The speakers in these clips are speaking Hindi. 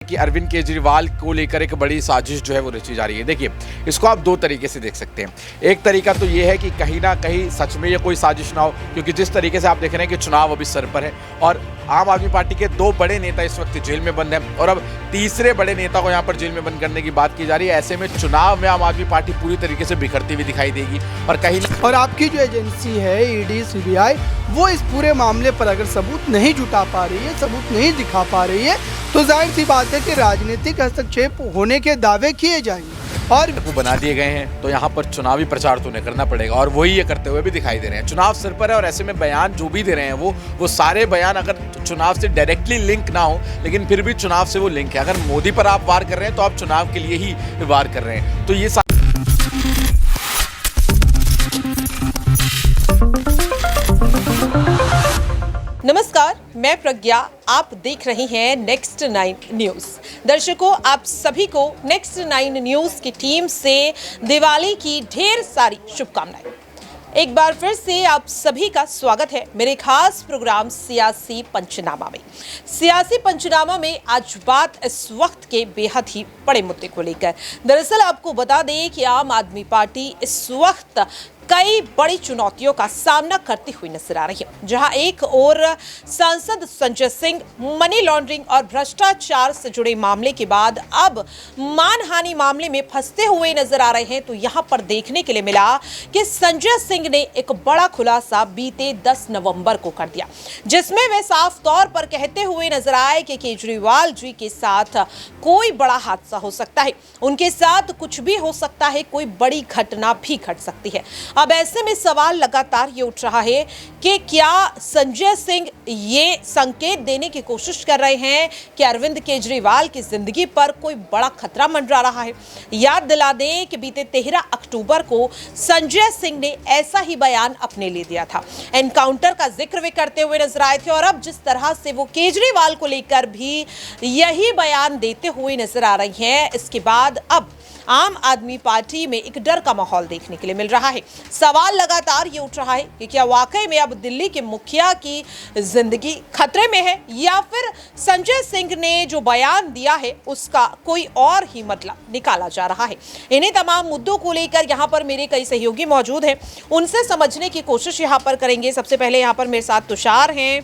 कि अरविंद केजरीवाल को लेकर एक बड़ी साजिश जो है वो रची जा रही है। देखिए, इसको आप दो तरीके से देख सकते हैं। एक तरीका तो ये है कि कहीं ना कहीं सच में ये कोई साजिश ना हो, क्योंकि जिस तरीके से आप देख रहे हैं कि चुनाव अभी सर पर है और आम आदमी पार्टी के दो बड़े नेता इस वक्त जेल में बंद हैं और अब तीसरे बड़े नेता को यहाँ पर जेल में बंद करने की बात की जा रही है। ऐसे में चुनाव में आम आदमी पार्टी पूरी तरीके से बिखरती हुई दिखाई देगी और कहीं और आपकी जो एजेंसी है ईडी सीबीआई वो इस पूरे मामले पर अगर सबूत नहीं जुटा पा रही है, सबूत नहीं दिखा पा रही है, तो जाहिर सी बात है कि राजनीतिक हस्तक्षेप होने के दावे किए जाएंगे और वो बना दिए गए हैं। तो यहाँ पर चुनावी प्रचार तो उन्हें करना पड़ेगा और वही ये करते हुए भी दिखाई दे रहे हैं। चुनाव सिर पर है और ऐसे में बयान जो भी दे रहे हैं वो सारे बयान अगर चुनाव से डायरेक्टली लिंक ना हो, लेकिन फिर भी चुनाव से वो लिंक है। अगर मोदी पर आप वार कर रहे हैं तो आप चुनाव के लिए ही वार कर रहे हैं। तो ये नमस्कार, मैं प्रज्ञा, आप देख रही हैं नेक्स्ट 9 न्यूज़। दर्शकों, आप सभी को नेक्स्ट 9 न्यूज़ की टीम से दिवाली की ढेर सारी शुभकामनाएं। एक बार फिर से आप सभी का स्वागत है मेरे खास प्रोग्राम सियासी पंचनामा में। सियासी पंचनामा में आज बात इस वक्त के बेहद ही बड़े मुद्दे को लेकर। दरअसल आपको बता दें कि आम आदमी पार्टी इस वक्त कई बड़ी चुनौतियों का सामना करती हुई नजर आ रही है। जहां एक ओर सांसद संजय सिंह मनी लॉन्ड्रिंग और भ्रष्टाचार से जुड़े मामले के बाद अब मानहानि मामले में फंसते हुए नजर आ रहे हैं, तो यहां पर देखने के लिए मिला कि संजय सिंह ने एक बड़ा खुलासा बीते 10 नवंबर को कर दिया, जिसमें वे साफ तौर पर कहते हुए नजर आए कि केजरीवाल जी के साथ कोई बड़ा हादसा हो सकता है, उनके साथ कुछ भी हो सकता है, कोई बड़ी घटना भी घट सकती है। अब ऐसे में सवाल लगातार ये उठ रहा है कि क्या संजय सिंह ये संकेत देने की कोशिश कर रहे हैं कि अरविंद केजरीवाल की जिंदगी पर कोई बड़ा खतरा मंडरा रहा है। याद दिला दें कि बीते 13 अक्टूबर को संजय सिंह ने ऐसा ही बयान अपने ले दिया था। एनकाउंटर का जिक्र वे करते हुए नजर आए थे और अब जिस तरह से वो केजरीवाल को लेकर भी यही बयान देते हुए नजर आ रही हैं, इसके बाद अब आम आदमी पार्टी में एक डर का माहौल देखने के लिए मिल रहा है। सवाल लगातार ये उठ रहा है कि क्या वाकई में अब दिल्ली के मुखिया की जिंदगी खतरे में है या फिर संजय सिंह ने जो बयान दिया है उसका कोई और ही मतलब निकाला जा रहा है। इन्हीं तमाम मुद्दों को लेकर यहाँ पर मेरे कई सहयोगी मौजूद हैं, उनसे समझने की कोशिश यहाँ पर करेंगे। सबसे पहले यहाँ पर मेरे साथ तुषार हैं।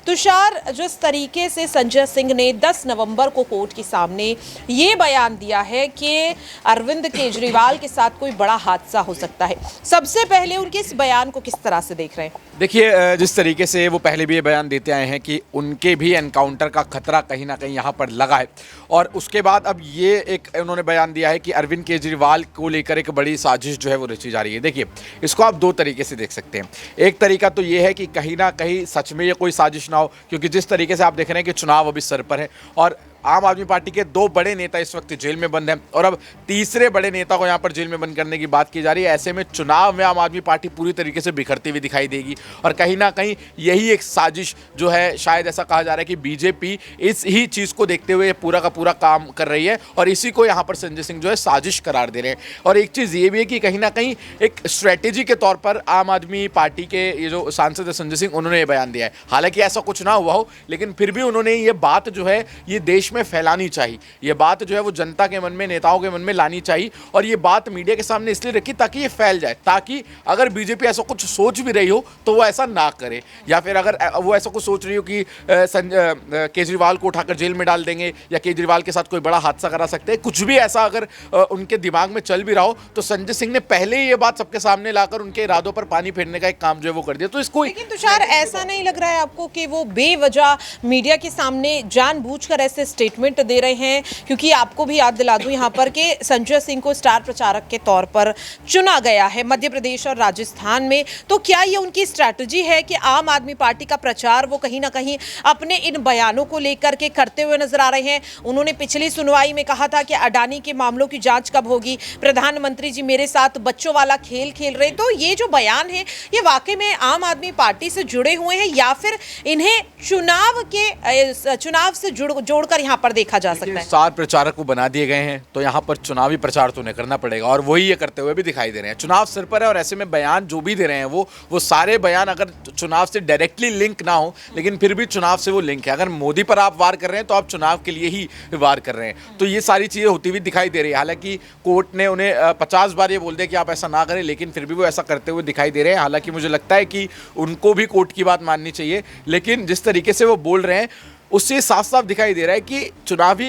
तुषार, जिस तरीके से संजय सिंह ने 10 नवंबर को कोर्ट के सामने ये बयान दिया है कि अरविंद केजरीवाल के साथ कोई बड़ा हादसा हो सकता है, सबसे पहले उनके इस बयान को किस तरह से देख रहे हैं? देखिए, जिस तरीके से वो पहले भी ये बयान देते आए हैं कि उनके भी एनकाउंटर का खतरा कहीं ना कहीं यहाँ पर लगा है और उसके बाद अब ये एक उन्होंने बयान दिया है कि अरविंद केजरीवाल को लेकर एक बड़ी साजिश जो है वो रची जा रही है। देखिए, इसको आप दो तरीके से देख सकते हैं। एक तरीका तो ये है कि कहीं ना कहीं सच में ये कोई साजिश ना हो, क्योंकि जिस तरीके से आप देख रहे हैं कि चुनाव अभी सर पर है और आम आदमी पार्टी के दो बड़े नेता इस वक्त जेल में बंद हैं और अब तीसरे बड़े नेता को यहाँ पर जेल में बंद करने की बात की जा रही है। ऐसे में चुनाव में आम आदमी पार्टी पूरी तरीके से बिखरती हुई दिखाई देगी और कहीं ना कहीं यही एक साजिश जो है, शायद ऐसा कहा जा रहा है कि बीजेपी इस ही चीज़ को देखते हुए पूरा का पूरा काम कर रही है और इसी को यहाँ पर संजय सिंह जो है साजिश करार दे रहे हैं। और एक चीज़ ये भी है कि कहीं ना कहीं एक स्ट्रैटेजी के तौर पर आम आदमी पार्टी के ये जो सांसद है संजय सिंह, उन्होंने ये बयान दिया है। हालांकि ऐसा कुछ ना हुआ हो, लेकिन फिर भी उन्होंने ये बात जो है ये देश में फैलानी चाहिए, ये बात जो है वो जनता के मन में, नेताओं के मन में लानी चाहिए और ये बात मीडिया के सामने इसलिए रखी ताकि ये फैल जाए, ताकि अगर बीजेपी ऐसा कुछ सोच भी रही हो तो वो ऐसा ना करे, या फिर अगर वो ऐसा कुछ सोच रही हो कि केजरीवाल को उठाकर जेल में डाल देंगे या केजरीवाल के साथ कोई बड़ा हादसा करा सकते हैं, कुछ भी ऐसा अगर उनके दिमाग में चल भी रहा हो, तो संजय सिंह ने पहले ही ये बात सबके सामने लाकर उनके इरादों पर पानी फेरने का एक काम जो है वो कर दिया। तो इसको, लेकिन तुषार, ऐसा नहीं लग रहा है आपको कि वो बेवजह मीडिया के सामने जानबूझकर ऐसे स्टेटमेंट दे रहे हैं? क्योंकि आपको भी याद दिला दूं यहाँ पर कि संजय सिंह को स्टार प्रचारक के तौर पर चुना गया है मध्य प्रदेश और राजस्थान में, तो क्या ये उनकी स्ट्रैटेजी है कि आम आदमी पार्टी का प्रचार वो कहीं ना कहीं अपने इन बयानों को लेकर के करते हुए नजर आ रहे हैं? उन्होंने पिछली सुनवाई में कहा था कि अडानी के मामलों की जांच कब होगी, प्रधानमंत्री जी मेरे साथ बच्चों वाला खेल खेल रहे। तो ये जो बयान है ये वाकई में आम आदमी पार्टी से जुड़े हुए हैं या फिर इन्हें चुनाव से जोड़कर यहाँ यहाँ पर देखा जा सकता है? स्टार प्रचारक को बना दिए गए हैं तो यहाँ पर चुनावी प्रचार तो उन्हें करना पड़ेगा और वही ये करते हुए भी दिखाई दे रहे हैं। चुनाव सिर पर है और ऐसे में बयान जो भी दे रहे हैं वो सारे बयान अगर चुनाव से डायरेक्टली लिंक ना हो लेकिन फिर भी चुनाव से वो लिंक है। अगर मोदी पर आप वार कर रहे हैं तो आप चुनाव के लिए ही वार कर रहे हैं। तो ये सारी चीज़ें होती हुई दिखाई दे रही है। हालांकि कोर्ट ने उन्हें 50 बार ये बोल दिया कि आप ऐसा ना करें, लेकिन फिर भी वो ऐसा करते हुए दिखाई दे रहे हैं। हालांकि मुझे लगता है कि उनको भी कोर्ट की बात माननी चाहिए, लेकिन जिस तरीके से वो बोल रहे हैं उससे साफ साफ दिखाई दे रहा है कि चुनावी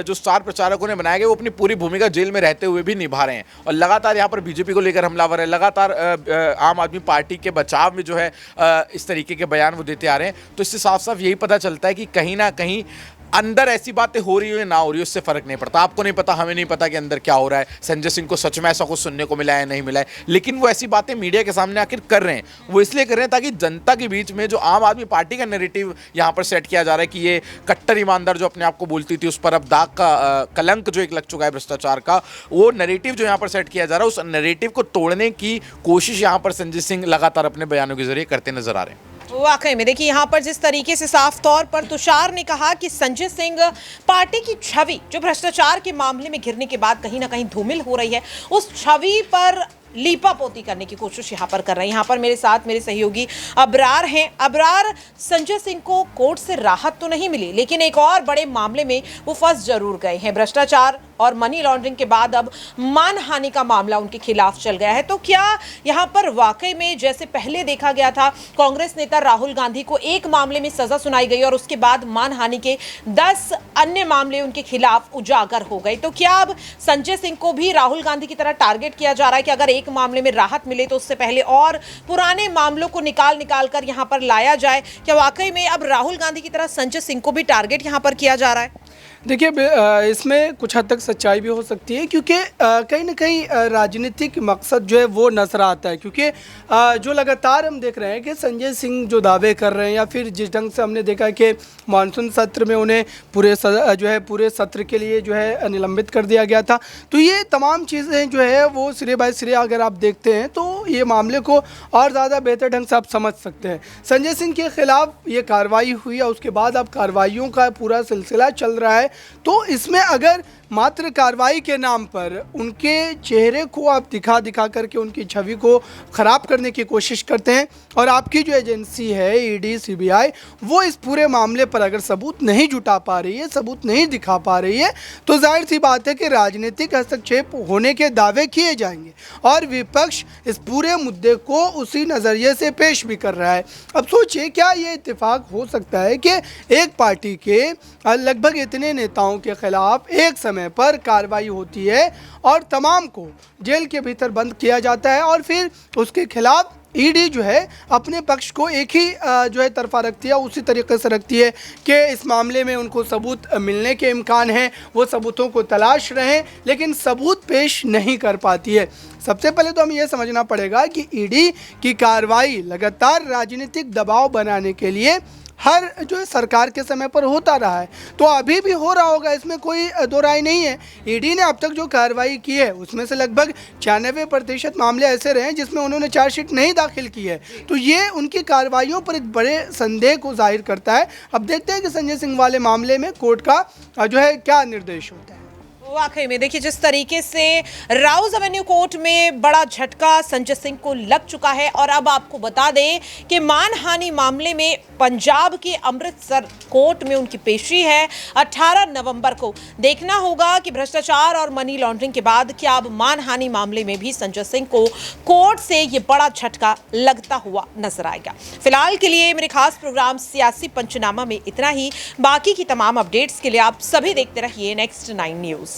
जो स्टार प्रचारकों ने बनाया गया वो अपनी पूरी भूमिका जेल में रहते हुए भी निभा रहे हैं और लगातार यहाँ पर बीजेपी को लेकर हमलावर है। लगातार आम आदमी पार्टी के बचाव में जो है इस तरीके के बयान वो देते आ रहे हैं। तो इससे साफ साफ यही पता चलता है कि कहीं ना कहीं अंदर ऐसी बातें हो रही हो या ना हो रही हो उससे फर्क नहीं पड़ता। आपको नहीं पता, हमें नहीं पता कि अंदर क्या हो रहा है। संजय सिंह को सच में ऐसा कुछ सुनने को मिला है नहीं मिला है, लेकिन वो ऐसी बातें मीडिया के सामने आखिर कर रहे हैं। वो इसलिए कर रहे हैं ताकि जनता के बीच में जो आम आदमी पार्टी का नैरेटिव यहाँ पर सेट किया जा रहा है कि ये कट्टर ईमानदार जो अपने आप को बोलती थी उस पर अब दाग का कलंक जो एक लग चुका है भ्रष्टाचार का, वो नैरेटिव जो यहाँ पर सेट किया जा रहा है उस नैरेटिव को तोड़ने की कोशिश यहाँ पर संजय सिंह लगातार अपने बयानों के जरिए करते नजर आ रहे हैं। वाकई में देखिए यहाँ पर जिस तरीके से साफ तौर पर तुषार ने कहा कि संजय सिंह पार्टी की छवि जो भ्रष्टाचार के मामले में घिरने के बाद कहीं ना कहीं धूमिल हो रही है, उस छवि पर लीपापोती करने की कोशिश यहाँ पर कर रहे हैं। यहाँ पर मेरे साथ मेरे सहयोगी अबरार हैं। अबरार, संजय सिंह को कोर्ट से राहत तो नहीं मिली लेकिन एक और बड़े मामले में वो फंस जरूर गए हैं। भ्रष्टाचार और मनी लॉन्ड्रिंग के बाद अब मानहानि का मामला उनके खिलाफ चल गया है। तो क्या यहाँ पर वाकई में जैसे पहले देखा गया था, कांग्रेस नेता राहुल गांधी को एक मामले में सजा सुनाई गई और उसके बाद मानहानि के 10 अन्य मामले उनके खिलाफ उजागर हो गए, तो क्या अब संजय सिंह को भी राहुल गांधी की तरह टारगेट किया जा रहा है कि अगर एक मामले में राहत मिले तो उससे पहले और पुराने मामलों को निकाल कर यहाँ पर लाया जाए? क्या वाकई में अब राहुल गांधी की तरह संजय सिंह को भी टारगेट यहाँ पर किया जा रहा है? देखिए, इसमें कुछ हद तक सच्चाई भी हो सकती है क्योंकि कहीं ना कहीं राजनीतिक मकसद जो है वो नजर आता है। क्योंकि जो लगातार हम देख रहे हैं कि संजय सिंह जो दावे कर रहे हैं या फिर जिस ढंग से हमने देखा कि मानसून सत्र में उन्हें पूरे सत्र के लिए जो है निलंबित कर दिया गया था, तो ये तमाम चीज़ें जो है वो सिरे बाय सिरे अगर आप देखते हैं तो ये मामले को और ज़्यादा बेहतर ढंग से आप समझ सकते हैं। संजय सिंह के खिलाफ ये कार्रवाई हुई और उसके बाद अब कार्रवाइयों का पूरा सिलसिला चल रहा है। तो इसमें अगर मात्र कार्रवाई के नाम पर उनके चेहरे को आप दिखा करके उनकी छवि को ख़राब करने की कोशिश करते हैं और आपकी जो एजेंसी है ईडी सीबीआई वो इस पूरे मामले पर अगर सबूत नहीं जुटा पा रही है, सबूत नहीं दिखा पा रही है, तो जाहिर सी बात है कि राजनीतिक हस्तक्षेप होने के दावे किए जाएंगे और विपक्ष इस पूरे मुद्दे को उसी नज़रिए से पेश भी कर रहा है। अब सोचिए, क्या ये इत्तेफाक हो सकता है कि एक पार्टी के लगभग इतने नेताओं के खिलाफ एक समय पर कार्रवाई होती है और तमाम को जेल के भीतर बंद किया जाता है और फिर उसके खिलाफ ईडी जो है अपने पक्ष को एक ही जो है तरफा रखती है, उसी तरीके से रखती है कि इस मामले में उनको सबूत मिलने के इम्कान हैं, वो सबूतों को तलाश रहे हैं लेकिन सबूत पेश नहीं कर पाती है। सबसे पहले तो हमें यह समझना पड़ेगा कि ईडी की कार्रवाई लगातार राजनीतिक दबाव बनाने के लिए हर जो है सरकार के समय पर होता रहा है, तो अभी भी हो रहा होगा, इसमें कोई दो राय नहीं है। ईडी ने अब तक जो कार्रवाई की है उसमें से लगभग 96% मामले ऐसे रहे हैं जिसमें उन्होंने चार्जशीट नहीं दाखिल की है, तो ये उनकी कार्रवाइयों पर एक बड़े संदेह को जाहिर करता है। अब देखते हैं कि संजय सिंह वाले मामले में कोर्ट का जो है क्या निर्देश होता है। वाकई में देखिए जिस तरीके से राउज एवेन्यू कोर्ट में बड़ा झटका संजय सिंह को लग चुका है और अब आपको बता दें कि मानहानि मामले में पंजाब के अमृतसर कोर्ट में उनकी पेशी है 18 नवंबर को। देखना होगा कि भ्रष्टाचार और मनी लॉन्ड्रिंग के बाद क्या अब मानहानि मामले में भी संजय सिंह को कोर्ट से ये बड़ा झटका लगता हुआ नजर आएगा। फिलहाल के लिए मेरे खास प्रोग्राम सियासी पंचनामा में इतना ही। बाकी की तमाम अपडेट्स के लिए आप सभी देखते रहिए नेक्स्ट 9 न्यूज़।